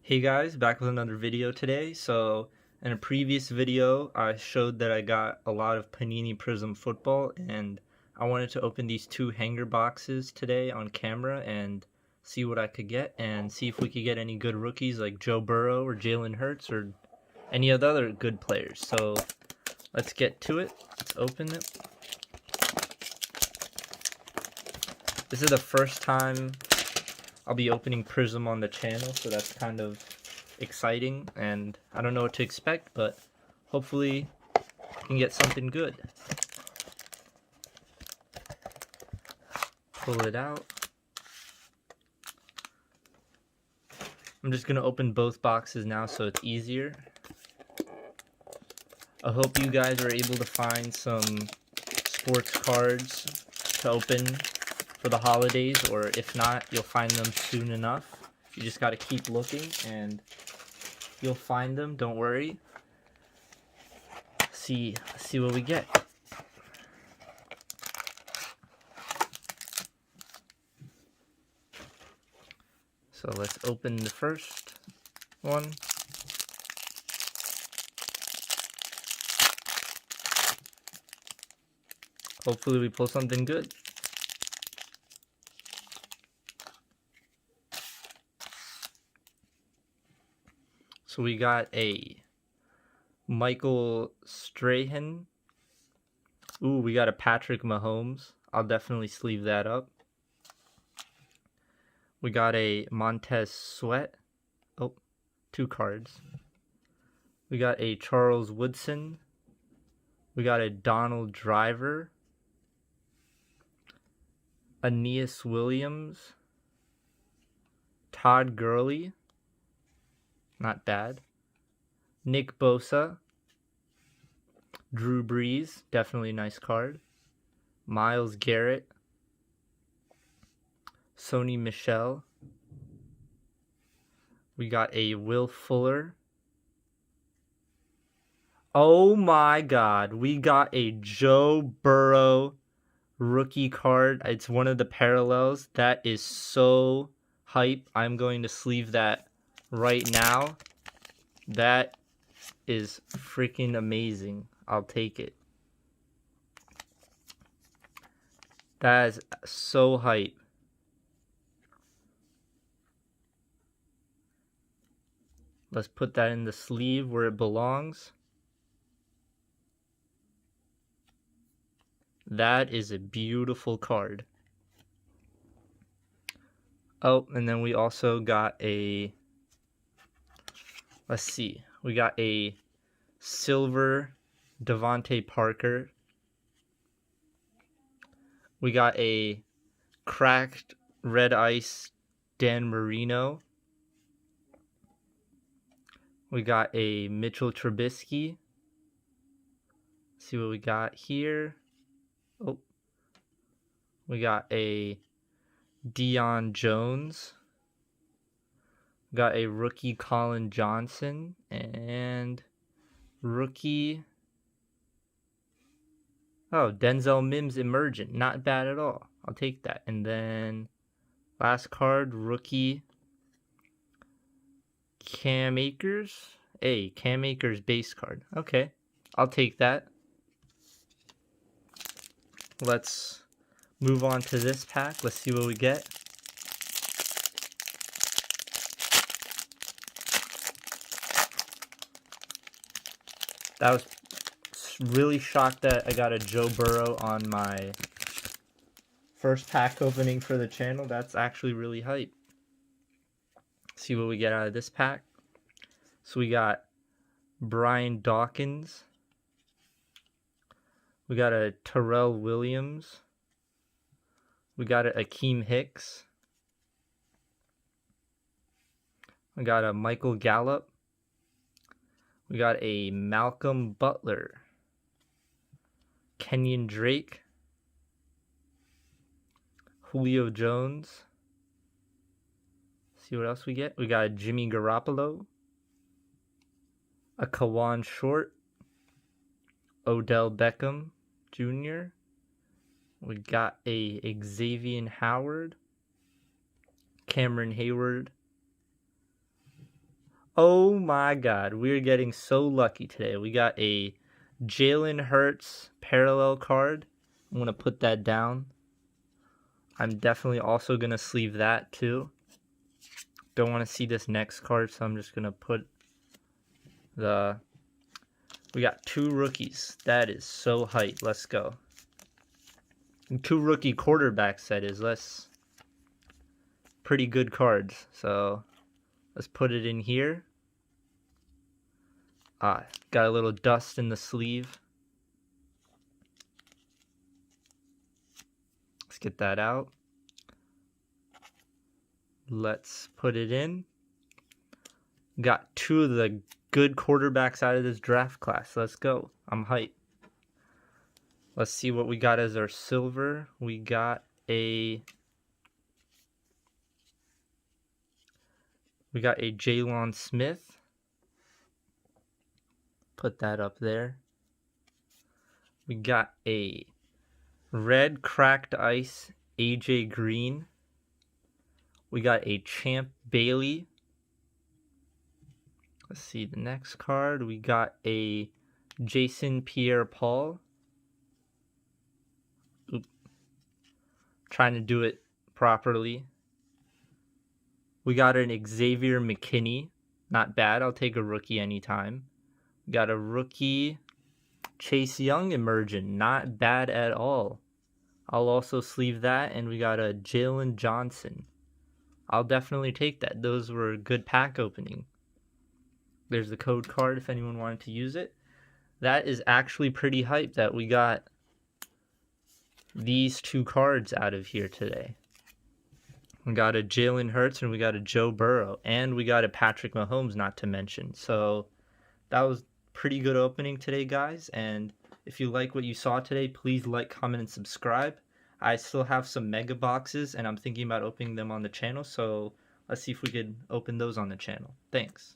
Hey guys, back with another video today. So in a previous video, I showed that I got a lot of Panini Prizm football, and I wanted to open these two hanger boxes today on camera and see what I could get and see if we could get any good rookies like Joe Burrow or Jalen Hurts or any of the other good players. So let's get to it. Let's open it. This is the first time I'll be opening Prizm on the channel, so that's kind of exciting, and I don't know what to expect, but hopefully I can get something good. Pull it out. I'm just gonna open both boxes now so it's easier. I hope you guys are able to find some sports cards to open for the holidays, or if not, you'll find them soon enough. You just gotta keep looking and you'll find them, don't worry. See what we get. So let's open the first one. Hopefully we pull something good. So we got a Michael Strahan. Ooh, we got a Patrick Mahomes. I'll definitely sleeve that up. We got a Montez Sweat. Oh, two cards. We got a Charles Woodson. We got a Donald Driver. Aeneas Williams. Todd Gurley. Not bad. Nick Bosa. Drew Brees. Definitely a nice card. Myles Garrett. Sony Michel. We got a Will Fuller. Oh my god, we got a Joe Burrow rookie card. It's one of the parallels. That is so hype. I'm going to sleeve that right now. That is freaking amazing. I'll take it. That is so hype. Let's put that in the sleeve where it belongs. That is a beautiful card. Oh, and then we also got a, let's see, we got a silver Devontae Parker. We got a cracked red ice Dan Marino. We got a Mitchell Trubisky. Let's see what we got here. Oh, we got a Deion Jones. We got a rookie Colin Johnson and rookie. Oh, Denzel Mims Emergent. Not bad at all. I'll take that. And then last card, rookie Cam Akers. Hey, Cam Akers base card. Okay, I'll take that. Let's move on to this pack. Let's see what we get. That was really shocked that I got a Joe Burrow on my first pack opening for the channel. That's actually really hype. See what we get out of this pack. So we got Brian Dawkins. We got a Terrell Williams. We got a Akeem Hicks. We got a Michael Gallup. We got a Malcolm Butler. Kenyon Drake. Julio Jones. See what else we get. We got a Jimmy Garoppolo. A Kawan Short. Odell Beckham Jr. We got a Xavier Howard. Cameron Hayward. Oh my God, we're getting so lucky today. We got a Jalen Hurts parallel card. I'm going to put that down. I'm definitely also going to sleeve that too. Don't want to see this next card, so I'm just going to put the... We got 2 rookies. That is so hype. Let's go. And 2 rookie quarterbacks, that is. Pretty good cards. So let's put it in here. Got a little dust in the sleeve. Let's get that out. Let's put it in. Got 2 of the good quarterbacks out of this draft class. Let's go. I'm hyped. Let's see what we got as our silver. We got a Jalen Smith. Put that up there. We got a red cracked ice AJ Green. We got a Champ Bailey. Let's see the next card. We got a Jason Pierre-Paul. Oop. Trying to do it properly. We got an Xavier McKinney. Not bad. I'll take a rookie anytime. We got a rookie Chase Young emerging. Not bad at all. I'll also sleeve that. And we got a Jalen Johnson. I'll definitely take that. Those were a good pack opening. There's the code card if anyone wanted to use it. That is actually pretty hype that we got these 2 cards out of here today. We got a Jalen Hurts and we got a Joe Burrow. And we got a Patrick Mahomes, not to mention. So that was pretty good opening today, guys. And if you like what you saw today, please like, comment, and subscribe. I still have some mega boxes and I'm thinking about opening them on the channel. So let's see if we could open those on the channel. Thanks.